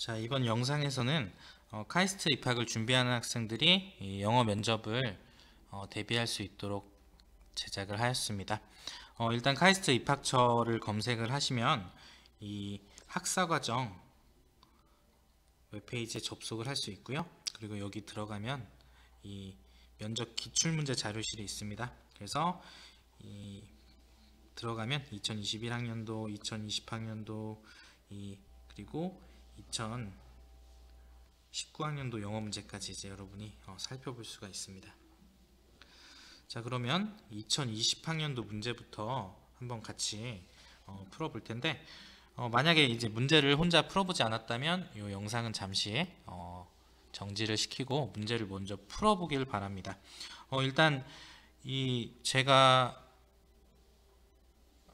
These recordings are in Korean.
자, 이번 영상에서는 카이스트 입학을 준비하는 학생들이 이 영어 면접을 대비할 수 있도록 제작을 하였습니다. 일단 카이스트 입학처를 검색을 하시면 이 학사과정 웹페이지에 접속을 할 수 있고요. 그리고 여기 들어가면 이 면접 기출문제 자료실이 있습니다. 그래서 들어가면 2021학년도, 2020학년도 그리고 2019학년도 영어 문제까지 이제 여러분이 살펴볼 수가 있습니다. 자, 그러면 2020학년도 문제부터 한번 같이 풀어볼 텐데, 만약에 이제 문제를 혼자 풀어보지 않았다면 이 영상은 잠시 정지를 시키고 문제를 먼저 풀어보길 바랍니다. 일단 제가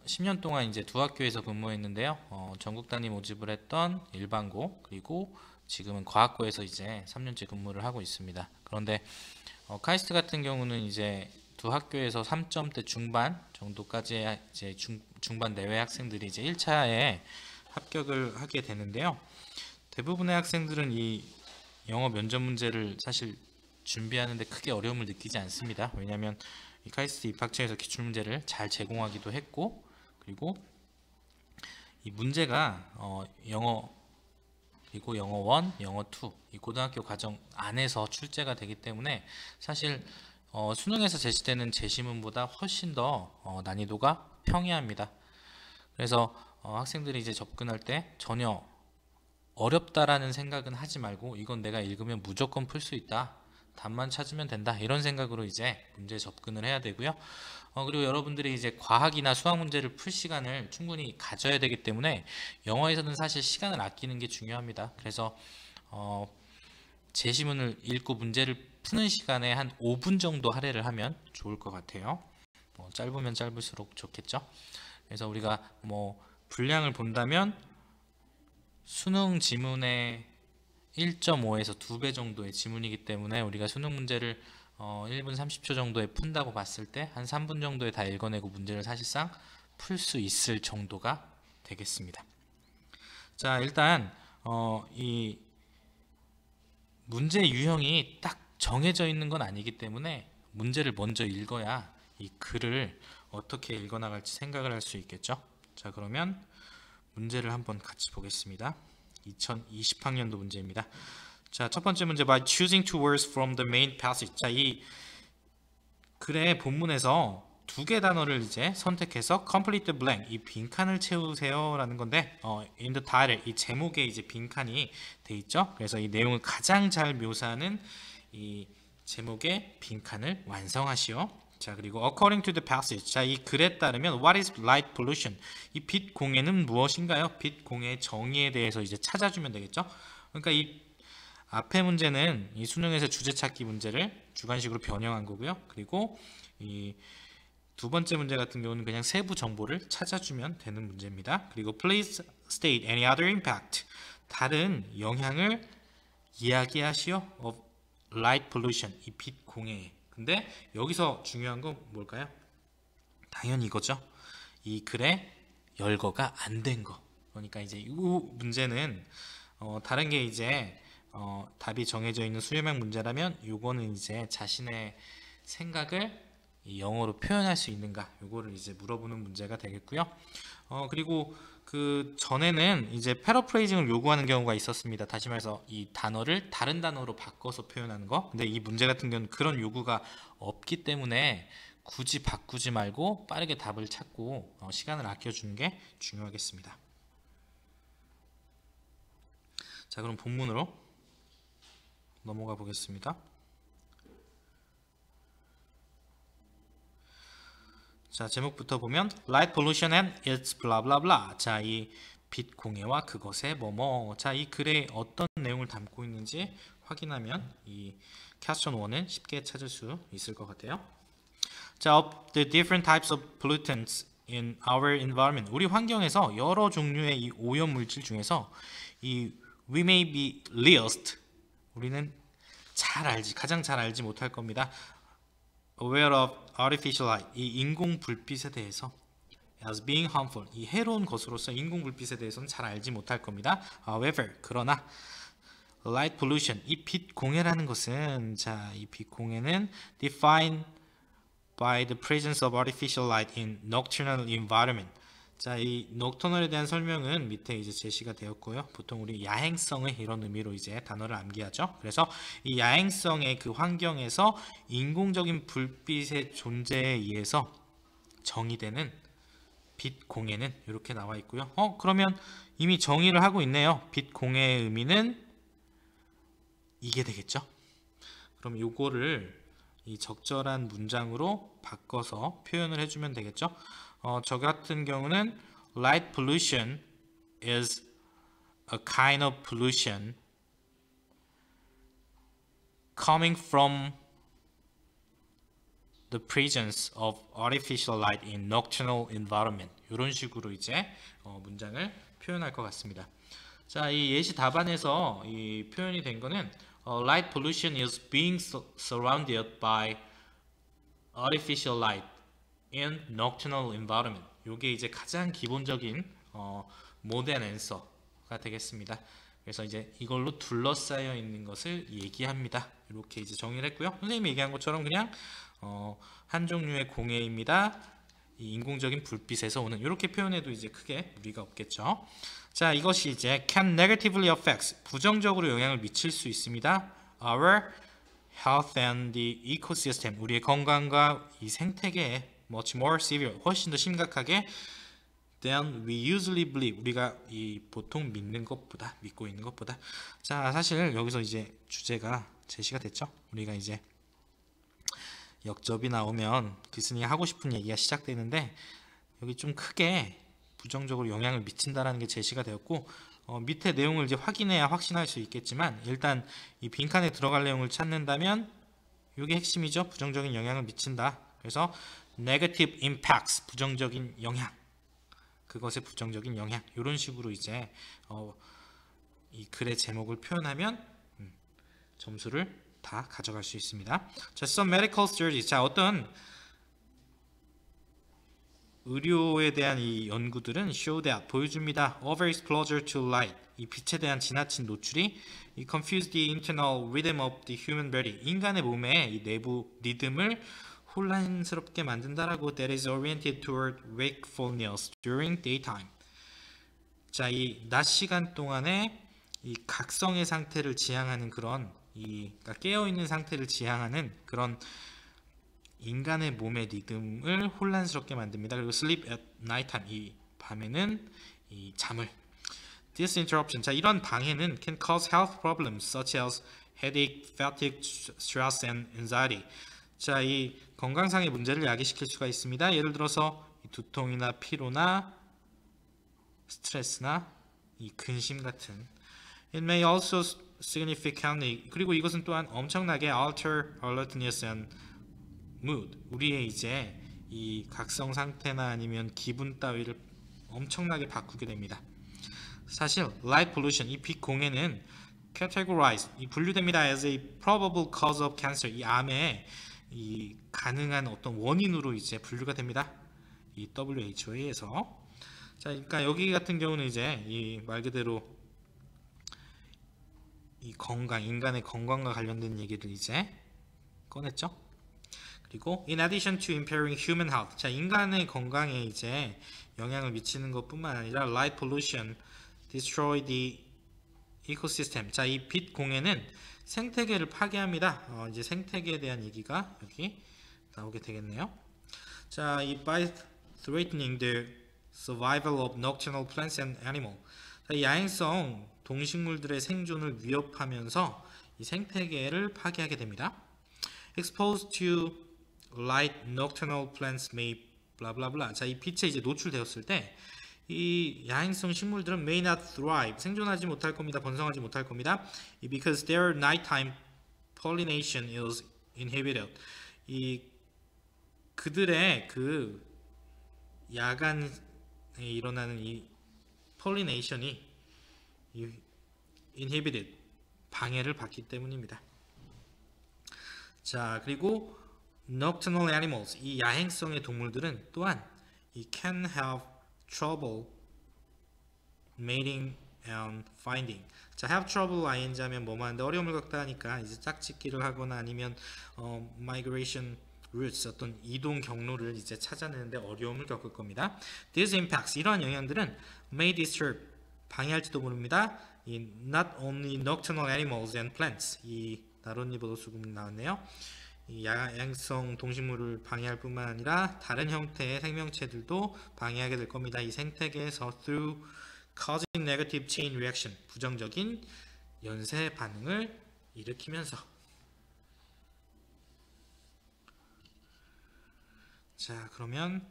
10년 동안 이제 두 학교에서 근무했는데요. 전국 단위 모집을 했던 일반고, 그리고 지금은 과학고에서 이제 3년째 근무를 하고 있습니다. 그런데 카이스트 같은 경우는 이제 두 학교에서 3점대 중반 정도까지 이제 중반 내외 학생들이 이제 1차에 합격을 하게 되는데요. 대부분의 학생들은 이 영어 면접 문제를 사실 준비하는데 크게 어려움을 느끼지 않습니다. 왜냐하면 이 카이스트 입학처에서 기출문제를 잘 제공하기도 했고, 그리고 이 문제가 영어, 그리고 영어 1, 영어 2 이 고등학교 과정 안에서 출제가 되기 때문에 사실 수능에서 제시되는 제시문보다 훨씬 더 난이도가 평이합니다. 그래서 학생들이 이제 접근할 때 전혀 어렵다라는 생각은 하지 말고, 이건 내가 읽으면 무조건 풀 수 있다, 답만 찾으면 된다, 이런 생각으로 이제 문제에 접근을 해야 되고요. 그리고 여러분들이 이제 과학이나 수학 문제를 풀 시간을 충분히 가져야 되기 때문에 영어에서는 사실 시간을 아끼는 게 중요합니다. 그래서 제시문을 읽고 문제를 푸는 시간에 한 5분 정도 할애를 하면 좋을 것 같아요. 짧으면 짧을수록 좋겠죠. 그래서 우리가 분량을 본다면 수능 지문의 1.5에서 2배 정도의 지문이기 때문에 우리가 수능 문제를 1분 30초 정도에 푼다고 봤을 때 한 3분 정도에 다 읽어내고 문제를 사실상 풀 수 있을 정도가 되겠습니다. 자, 일단 이 문제 유형이 딱 정해져 있는 건 아니기 때문에 문제를 먼저 읽어야 이 글을 어떻게 읽어나갈지 생각을 할 수 있겠죠. 자, 그러면 문제를 한번 같이 보겠습니다. 2020학년도 문제입니다. 자, 첫 번째 문제, by choosing two words from the main passage. 자, 이 글의 본문에서 두 개 단어를 이제 선택해서 complete the blank, 이 빈칸을 채우세요 라는 건데, in the title, 이 제목에 이제 빈칸이 돼 있죠. 그래서 이 내용을 가장 잘 묘사하는 이 제목의 빈칸을 완성하시오. 자, 그리고 according to the passage, 자, 이 글에 따르면 what is light pollution, 이 빛 공해는 무엇인가요? 빛 공해의 정의에 대해서 이제 찾아주면 되겠죠. 그러니까 이 앞에 문제는 이 수능에서 주제 찾기 문제를 주관식으로 변형한 거고요. 그리고 이 두 번째 문제 같은 경우는 그냥 세부 정보를 찾아주면 되는 문제입니다. 그리고 please state any other impact, 다른 영향을 이야기하시오 of light pollution, 이 빛 공해. 근데 여기서 중요한 건 뭘까요? 당연히 이거죠. 이 글에 열거가 안 된 거. 그러니까 이제 이 문제는 다른 게 이제 답이 정해져 있는 수요명 문제라면 요거는 이제 자신의 생각을 영어로 표현할 수 있는가, 요거를 이제 물어보는 문제가 되겠고요. 그리고 그 전에는 이제 패러프레이징을 요구하는 경우가 있었습니다. 다시 말해서 이 단어를 다른 단어로 바꿔서 표현하는 거. 근데 이 문제 같은 경우는 그런 요구가 없기 때문에 굳이 바꾸지 말고 빠르게 답을 찾고 시간을 아껴주는 게 중요하겠습니다. 자, 그럼 본문으로 넘어가 보겠습니다. 자, 제목부터 보면 light pollution and its blah blah blah. 자, 이 빛 공해와 그것의 뭐뭐. 자, 이 글에 어떤 내용을 담고 있는지 확인하면 이 퀘스천 1은 쉽게 찾을 수 있을 것 같아요. 자, of the different types of pollutants in our environment, 우리 환경에서 여러 종류의 이 오염 물질 중에서 이 we may be least, 우리는 가장 잘 알지 못할 겁니다. aware of artificial light, 이 인공 불빛에 대해서 as being harmful. 이 해로운 것으로서 인공 불빛에 대해서는 잘 알지 못할 겁니다. However, 그러나 light pollution, 이 빛 공해라는 것은 자, 이 빛 공해는 defined by the presence of artificial light in nocturnal environment. 자, 이 넉터널에 대한 설명은 밑에 이제 제시가 되었고요. 보통 우리 야행성의 이런 의미로 이제 단어를 암기하죠. 그래서 이 야행성의 그 환경에서 인공적인 불빛의 존재에 의해서 정의되는 빛 공해는 이렇게 나와 있고요. 그러면 이미 정의를 하고 있네요. 빛 공해의 의미는 이게 되겠죠. 그럼 요거를 이 적절한 문장으로 바꿔서 표현을 해주면 되겠죠. 저 같은 경우는 light pollution is a kind of pollution coming from the presence of artificial light in nocturnal environment. 이런 식으로 이제 문장을 표현할 것 같습니다. 자, 이 예시 답안에서 이 표현이 된 거는 light pollution is being surrounded by artificial light in nocturnal environment. 요게 이제 가장 기본적인 modern answer가 되겠습니다. 그래서 이제 이걸로 둘러싸여 있는 것을 얘기합니다. 이렇게 이제 정의를 했고요. 선생님이 얘기한 것처럼 그냥 한 종류의 공해입니다. 이 인공적인 불빛에서 오는 이렇게 표현해도 이제 크게 무리가 없겠죠. 자, 이것이 이제 can negatively affect, 부정적으로 영향을 미칠 수 있습니다. Our health and the ecosystem, 우리의 건강과 이 생태계에 much more severe, 훨씬 더 심각하게 than we usually believe, 우리가 이 보통 믿고 있는 것보다. 자, 사실 여기서 이제 주제가 제시가 됐죠. 우리가 이제 역접이 나오면 교수님이 하고 싶은 얘기가 시작되는데 여기 좀 크게 부정적으로 영향을 미친다라는 게 제시가 되었고 밑에 내용을 이제 확인해야 확신할 수 있겠지만 일단 이 빈칸에 들어갈 내용을 찾는다면 이게 핵심이죠. 부정적인 영향을 미친다. 그래서 negative impacts, 부정적인 영향, 그것의 부정적인 영향, 이런 식으로 이제 이 글의 제목을 표현하면 점수를 다 가져갈 수 있습니다. 자, some medical studies, 자, 어떤 의료에 대한 이 연구들은 show that, 보여줍니다. overexposure to light, 이 빛에 대한 지나친 노출이 이 confuse the internal rhythm of the human body, 인간의 몸의 이 내부 리듬을 혼란스럽게 만든다라고. that is oriented toward wakefulness during daytime. 자, 이 낮 시간 동안에 이 각성의 상태를 지향하는 그런 그러니까 깨어 있는 상태를 지향하는 그런 인간의 몸의 리듬을 혼란스럽게 만듭니다. 그리고 sleep at nighttime, 이 밤에는 이 잠을. This interruption, 자, 이런 방해는 can cause health problems such as headache, fatigue, stress and anxiety. 자, 이 건강상의 문제를 야기시킬 수가 있습니다. 예를 들어서 이 두통이나 피로나 스트레스나 이 근심 같은. It may also significantly, 그리고 이것은 또한 엄청나게 alter alertness and mood, 우리의 이제 이 각성 상태나 아니면 기분 따위를 엄청나게 바꾸게 됩니다. 사실 light pollution, 이 빛 공해는 categorize, 이 분류됩니다. as a probable cause of cancer, 이 암의 이 가능한 어떤 원인으로 이제 분류가 됩니다. 이 WHO에서. 자, 그러니까 여기 같은 경우는 이제 이 말 그대로 이 건강, 인간의 건강과 관련된 얘기를 이제 꺼냈죠. 그리고 in addition to impairing human health, 자, 인간의 건강에 이제 영향을 미치는 것뿐만 아니라 light pollution destroy the ecosystem. 자, 이 빛 공해는 생태계를 파괴합니다. 이제 생태계에 대한 얘기가 여기 나오게 되겠네요. 자, 이 by threatening the survival of nocturnal plants and animals. 자, 이 야행성 동식물들의 생존을 위협하면서 이 생태계를 파괴하게 됩니다. Exposed to light, nocturnal plants may blah blah blah. 자, 이 빛에 이제 노출되었을 때 이 야행성 식물들은 may not thrive, 생존하지 못할 겁니다. 번성하지 못할 겁니다. Because their nighttime pollination is inhibited. 이 그들의 그 야간에 일어나는 이 pollination이 inhibited, 방해를 받기 때문입니다. 자, 그리고 nocturnal animals, 이 야행성의 동물들은 또한 이 can have trouble mating and finding. 자, have trouble ing 하면 뭐뭐 하는데 어려움을 겪다 하니까 이제 짝짓기를 하거나 아니면 migration routes 어떤 이동 경로를 이제 찾아내는데 어려움을 겪을 겁니다. These impacts 이러한 영향들은 may disturb 방해할지도 모릅니다. 이 not only nocturnal animals and plants 이 나뭇잎 수금 나왔네요. 이 야행성 동식물을 방해할 뿐만 아니라 다른 형태의 생명체들도 방해하게 될 겁니다. 이 생태계에서 through causing negative chain reaction 부정적인 연쇄 반응을 일으키면서 자 그러면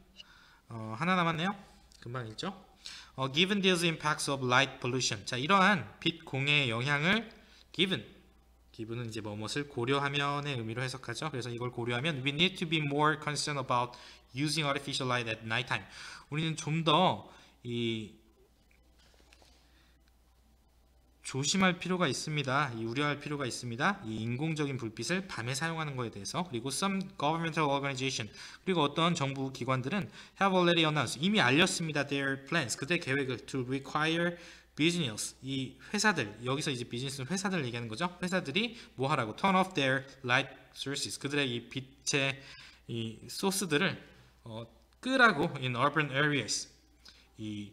하나 남았네요. 금방 읽죠. Given these impacts of light pollution 자 이러한 빛 공해의 영향을 given은 이제 무엇을 고려하면의 의미로 해석하죠. 그래서 이걸 고려하면 we need to be more concerned about using artificial light at nighttime 우리는 좀 더 조심할 필요가 있습니다. 우려할 필요가 있습니다. 이 인공적인 불빛을 밤에 사용하는 것에 대해서 그리고 some governmental organization 그리고 어떤 정부 기관들은 have already announced 이미 알렸습니다. their plans 그들의 계획을 to require business 이 회사들 여기서 이제 비즈니스는 회사들 얘기하는 거죠. 회사들이 뭐 하라고 turn off their light sources 그들의 이 빛의 이 소스들을 끄라고 in urban areas 이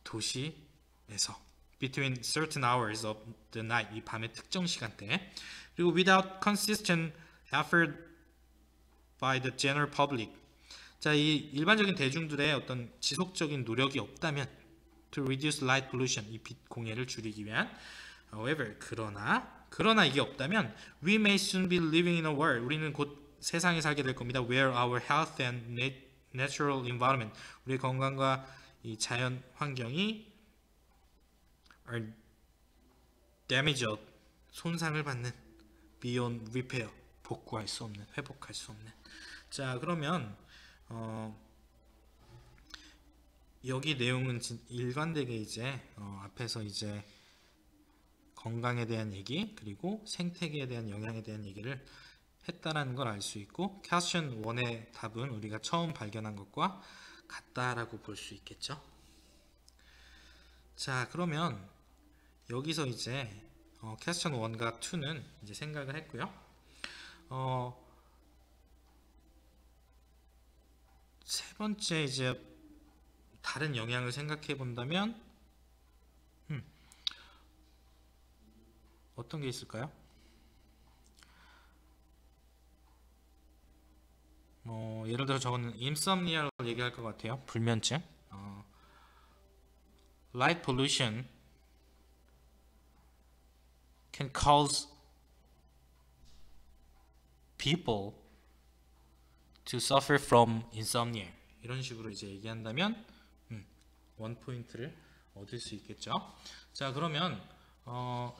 도시에서 between certain hours of the night 이 밤의 특정 시간대에 그리고 without consistent effort by the general public 자 이 일반적인 대중들의 어떤 지속적인 노력이 없다면 to reduce light pollution 이 빛 공해를 줄이기 위한 however 그러나 이게 없다면 we may soon be living in a world 우리는 곧 세상에 살게 될 겁니다 where our health and natural environment 우리의 건강과 이 자연 환경이 are damaged 손상을 받는 beyond repair 복구할 수 없는 회복할 수 없는 자 그러면 여기 내용은 일관되게 이제 앞에서 이제 건강에 대한 얘기 그리고 생태계에 대한 영향에 대한 얘기를 했다라는 걸 알 수 있고 퀘스천 1의 답은 우리가 처음 발견한 것과 같다라고 볼 수 있겠죠. 자 그러면 여기서 이제 퀘스천 1과 2는 이제 생각을 했고요. 세 번째 이제 다른 영향을 생각해 본다면 어떤 게 있을까요? 예를 들어 저거는 insomnia를 얘기할 것 같아요. 불면증. Light pollution can cause people to suffer from insomnia. 이런 식으로 이제 얘기한다면 원 포인트를 얻을 수 있겠죠. 자 그러면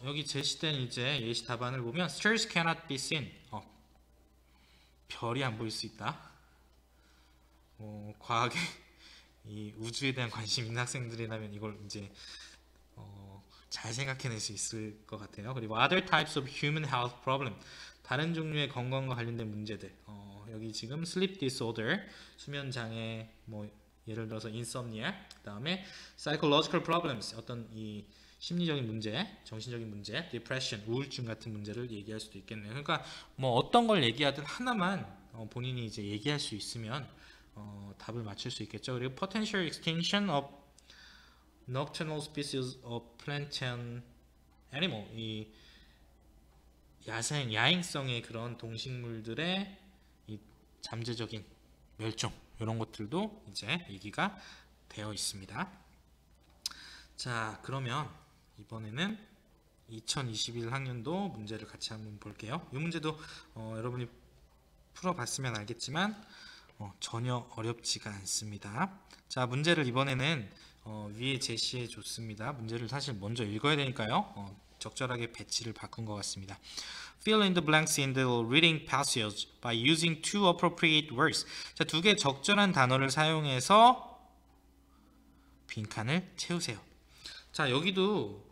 여기 제시된 이제 예시 답안을 보면 stars cannot be seen. 별이 안 보일 수 있다. 과학에 이 우주에 대한 관심 있는 학생들이라면 이걸 이제 잘 생각해낼 수 있을 것 같아요. 그리고 other types of human health problem 다른 종류의 건강과 관련된 문제들 여기 지금 sleep disorder 수면 장애 뭐 예를 들어서 insomnia 그 다음에 psychological problems 어떤 이 심리적인 문제 정신적인 문제 depression 우울증 같은 문제를 얘기할 수도 있겠네요. 그러니까 뭐 어떤 걸 얘기하든 하나만 본인이 이제 얘기할 수 있으면 답을 맞출 수 있겠죠. 그리고 potential extinction of nocturnal species of plant and animal 이 야행성의 그런 동식물들의 이 잠재적인 멸종 이런 것들도 이제 얘기가 되어 있습니다. 자 그러면 이번에는 2021 학년도 문제를 같이 한번 볼게요. 이 문제도 여러분이 풀어봤으면 알겠지만 전혀 어렵지가 않습니다. 자 문제를 이번에는 위에 제시해 줬습니다. 문제를 사실 먼저 읽어야 되니까요. 적절하게 배치를 바꾼 것 같습니다. Fill in the blanks in the reading passage by using two appropriate words. 자, 두 개 적절한 단어를 사용해서 빈칸을 채우세요. 자, 여기도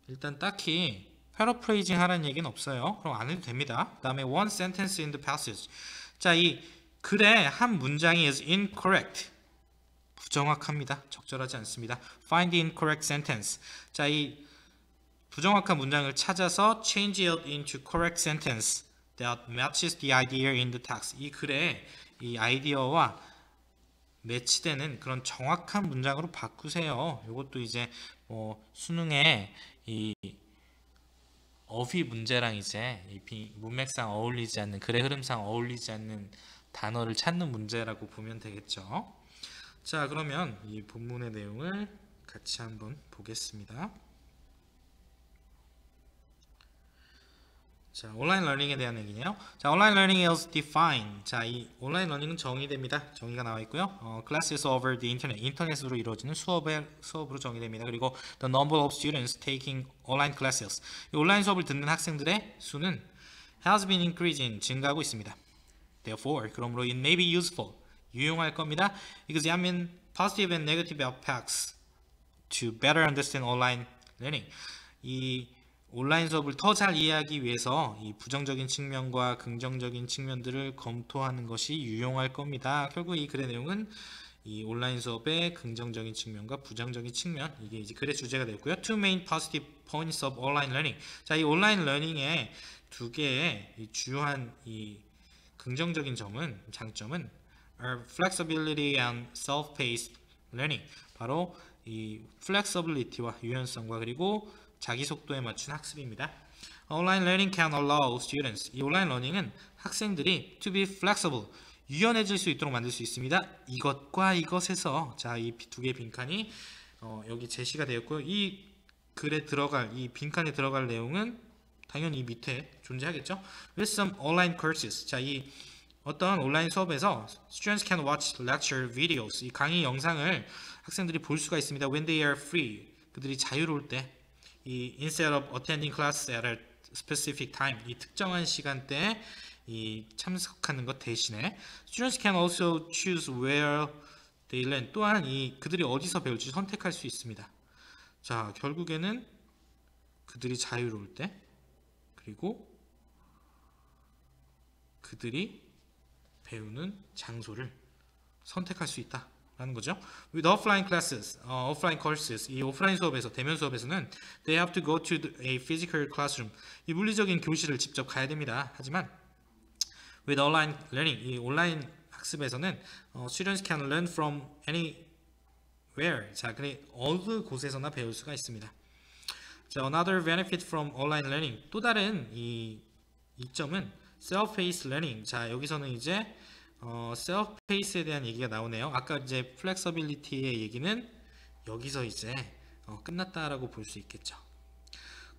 일단 딱히 paraphrasing 하라는 얘기는 없어요. 그럼 안 해도 됩니다. 그 다음에 one sentence in the passage. 자, 이 글의 한 문장이 is incorrect. 부정확합니다. 적절하지 않습니다. Find the incorrect sentence. 자, 이 부정확한 문장을 찾아서 change it into correct sentence that matches the idea in the text. 이 글에 이 아이디어와 매치되는 그런 정확한 문장으로 바꾸세요. 이것도 이제 수능에 이 어휘 문제랑 이제 이 문맥상 어울리지 않는, 글의 흐름상 어울리지 않는 단어를 찾는 문제라고 보면 되겠죠. 자, 그러면 이 본문의 내용을 같이 한번 보겠습니다. 자, 온라인 러닝에 대한 얘기네요. 자, 온라인 learning is defined. 자, 이 온라인 러닝은 정의됩니다. 정의가 나와 있고요. Classes over the internet. 인터넷으로 이루어지는 수업으로 정의됩니다. 그리고 the number of students taking online classes. 이 온라인 수업을 듣는 학생들의 수는 has been increasing. 증가하고 있습니다. Therefore, 그러므로 it may be useful. 유용할 겁니다. Examine positive and negative effects to better understand online learning. 이 온라인 수업을 더 잘 이해하기 위해서 이 부정적인 측면과 긍정적인 측면들을 검토하는 것이 유용할 겁니다. 결국 이 글의 내용은 이 온라인 수업의 긍정적인 측면과 부정적인 측면, 이게 이제 글의 주제가 되었고요. Two main positive points of online learning. 자, 이 온라인 러닝의 두 개의 이 주요한 이 긍정적인 점은, 장점은 are flexibility and self-paced learning. 바로 이 flexibility와 유연성과 그리고 자기 속도에 맞춘 학습입니다. Online learning can allow students. 이 온라인 러닝은 학생들이 to be flexible. 유연해질 수 있도록 만들 수 있습니다. 이것과 이것에서, 자, 이 두 개의 빈칸이 여기 제시가 되었고요. 이 글에 들어갈, 이 빈칸에 들어갈 내용은 당연히 이 밑에 존재하겠죠. With some online courses. 자, 이 어떤 온라인 수업에서 students can watch lecture videos. 이 강의 영상을 학생들이 볼 수가 있습니다. When they are free. 그들이 자유로울 때. 이 instead of attending class at a specific time. 이 특정한 시간대에 이 참석하는 것 대신에 students can also choose where they learn. 또한 이 그들이 어디서 배울지 선택할 수 있습니다. 자, 결국에는 그들이 자유로울 때, 그리고 그들이 배우는 장소를 선택할 수 있다라는 거죠. With offline classes, offline courses, 이 오프라인 수업에서, 대면 수업에서는 they have to go to a physical classroom. 이 물리적인 교실을 직접 가야 됩니다. 하지만 with online learning, 이 온라인 학습에서는 students can learn from anywhere. 자, 그래 어느 곳에서나 배울 수가 있습니다. 자, another benefit from online learning. 또 다른 이 이점은 self-paced learning. 자, 여기서는 이제 self-pace에 대한 얘기가 나오네요. 아까 이제 flexibility의 얘기는 여기서 이제 끝났다라고 볼 수 있겠죠.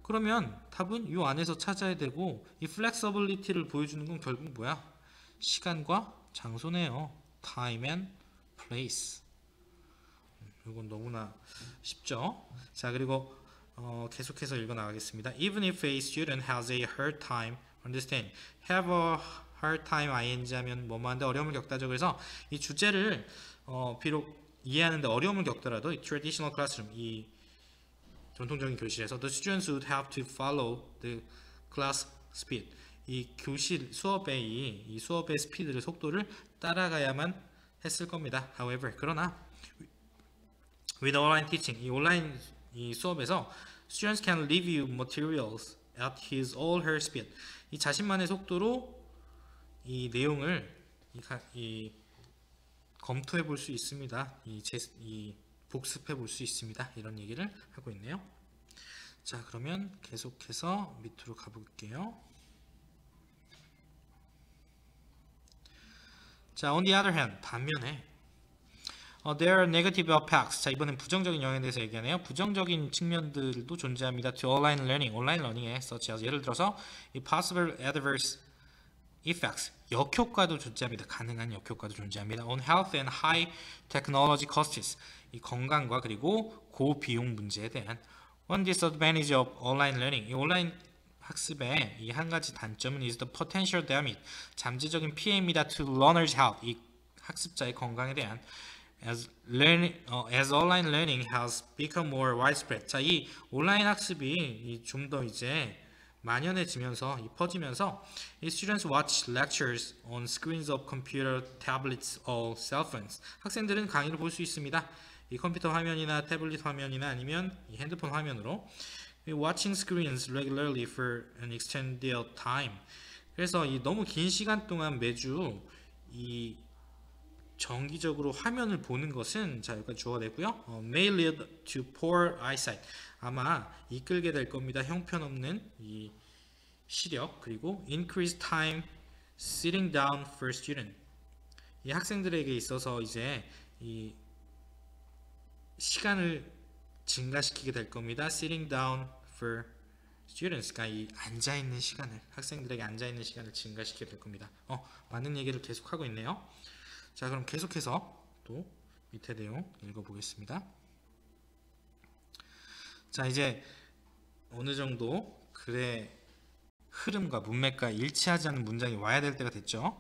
그러면 답은 이 안에서 찾아야 되고, 이 flexibility를 보여주는 건 결국 뭐야? 시간과 장소네요. time and place. 이건 너무나 쉽죠? 자, 그리고 계속해서 읽어 나가겠습니다. Even if a student has a hard time understand, have a hard time ing 하면 뭐뭐한데 어려움을 겪다죠. 그래서 이 주제를 비록 이해하는데 어려움을 겪더라도 이 traditional classroom, 이 전통적인 교실에서 the students would have to follow the class speed. 이 교실 수업의 이 수업의 스피드를, 속도를 따라가야만 했을 겁니다. However, 그러나 with online teaching, 이 온라인 이 수업에서 students can review materials at his or her speed. 이 자신만의 속도로 이 내용을 검토해 볼 수 있습니다. 이 복습해 볼 수 있습니다. 이런 얘기를 하고 있네요. 자, 그러면 계속해서 밑으로 가볼게요. 자, on the other hand, 반면에 there are negative effects. 자, 이번엔 부정적인 영향에 대해서 얘기하네요. 부정적인 측면들도 존재합니다. To online learning, 온라인 러닝에 such as, 예를 들어서 이 possible adverse effects, 역효과도 존재합니다. 가능한 역효과도 존재합니다. On health and high technology costs, 이 건강과 그리고 고비용 문제에 대한. One disadvantage of online learning, 이 온라인 학습의 이 한 가지 단점은 is the potential damage, 잠재적인 피해입니다. To learners' health, 이 학습자의 건강에 대한. As online learning has become more widespread. 자, 이 온라인 학습이 좀 더 이제 만연해지면서 퍼지면서 이 students watch lectures on screens of computer, tablets, or cell phones. 학생들은 강의를 볼 수 있습니다. 이 컴퓨터 화면이나 태블릿 화면이나 아니면 이 핸드폰 화면으로 watching screens regularly for an extended time. 그래서 이 너무 긴 시간 동안 매주 이 정기적으로 화면을 보는 것은 자 여기까지 주어가 되고요. may lead to poor eyesight. 아마 이끌게 될 겁니다. 형편없는 이 시력 그리고 increased time sitting down for student. 이 학생들에게 있어서 이제 이 시간을 증가시키게 될 겁니다. sitting down for students. 그러니까 이 앉아 있는 시간을 학생들에게 앉아 있는 시간을 증가시키게 될 겁니다. 맞는 얘기를 계속 하고 있네요. 자, 그럼 계속해서 또 밑에 내용 읽어보겠습니다. 자, 이제 어느 정도 글의 흐름과 문맥과 일치하지 않는 문장이 와야 될 때가 됐죠.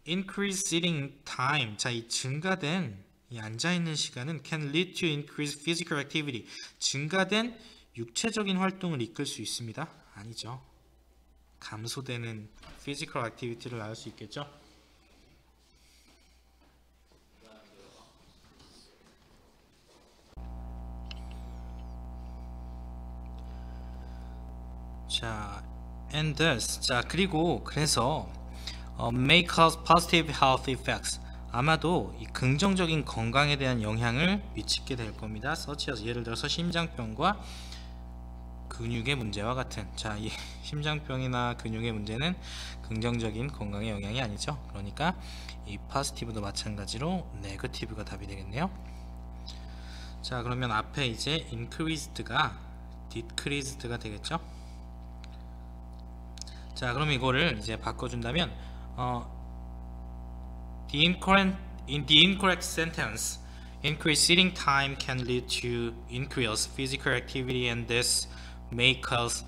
Increase sitting time. 자, 이 증가된 이 앉아있는 시간은 can lead to increased physical activity. 증가된 육체적인 활동을 이끌 수 있습니다. 아니죠. 감소되는 physical activity를 알 수 있겠죠. 자, and thus. 자, 그리고 그래서 may cause positive health effects. 아마도 이 긍정적인 건강에 대한 영향을 미치게 될 겁니다. such as 예를 들어서 심장병과 근육의 문제와 같은. 자, 이 심장병이나 근육의 문제는 긍정적인 건강에 영향이 아니죠. 그러니까 이 positive도 마찬가지로 negative가 답이 되겠네요. 자, 그러면 앞에 이제 increased가 decreased가 되겠죠. 자, 그럼 이거를 이제 바꿔준다면 the incorrect sentence increased sitting time can lead to increased physical activity and this may cause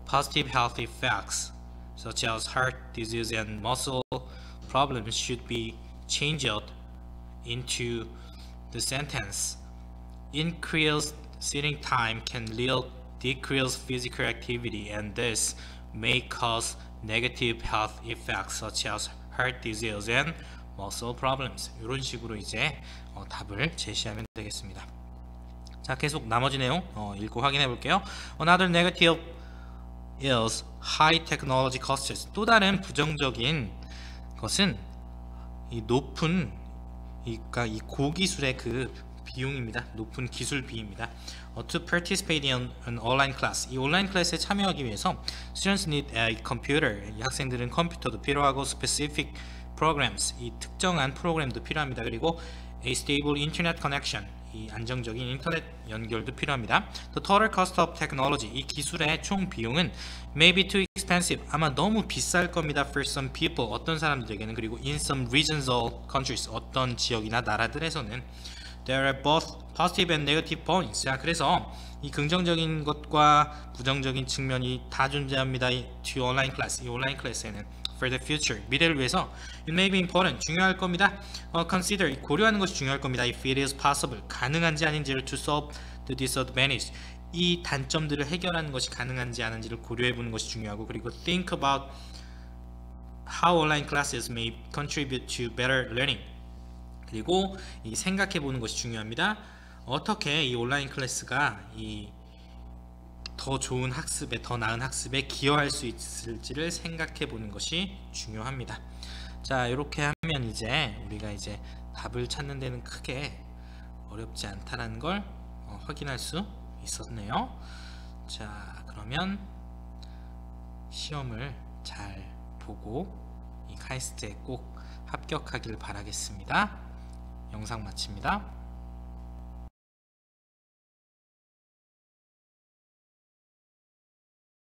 positive health effects such as heart disease and muscle problems should be changed into the sentence increased sitting time can lead to decreased physical activity and this may cause negative health effects such as heart disease and muscle problems. 이런 식으로 이제 답을 제시하면 되겠습니다. 자, 계속 나머지 내용 읽고 확인해 볼게요. Another negative is high technology costs. 또 다른 부정적인 것은 이 높은 이 고기술의 그 비용입니다. 높은 기술 비입니다. To participate in an online class. 이 온라인 클래스에 참여하기 위해서 students need a computer. 이 학생들은 컴퓨터도 필요하고 specific programs. 이 특정한 프로그램도 필요합니다. 그리고 a stable internet connection. 이 안정적인 인터넷 연결도 필요합니다. The total cost of technology. 이 기술의 총 비용은 may be too expensive. 아마 너무 비쌀 겁니다. For some people. 어떤 사람들에게는. 그리고 in some regions or countries. 어떤 지역이나 나라들에서는 There are both positive and negative points. 자, 그래서 이 긍정적인 것과 부정적인 측면이 다 존재합니다. To online class. 이 온라인 클래스에는 for the future. 미래를 위해서 it may be important. 중요할 겁니다. Consider. 고려하는 것이 중요할 겁니다. If it is possible. 가능한지 아닌지를 to solve the disadvantage. 이 단점들을 해결하는 것이 가능한지 아닌지를 고려해 보는 것이 중요하고 그리고 think about how online classes may contribute to better learning. 그리고 이 생각해 보는 것이 중요합니다. 어떻게 이 온라인 클래스가 이 더 좋은 학습에, 더 나은 학습에 기여할 수 있을지를 생각해 보는 것이 중요합니다. 자, 이렇게 하면 이제 우리가 이제 답을 찾는 데는 크게 어렵지 않다는 걸 확인할 수 있었네요. 자, 그러면 시험을 잘 보고 이 카이스트에 꼭 합격하길 바라겠습니다. 영상 마칩니다.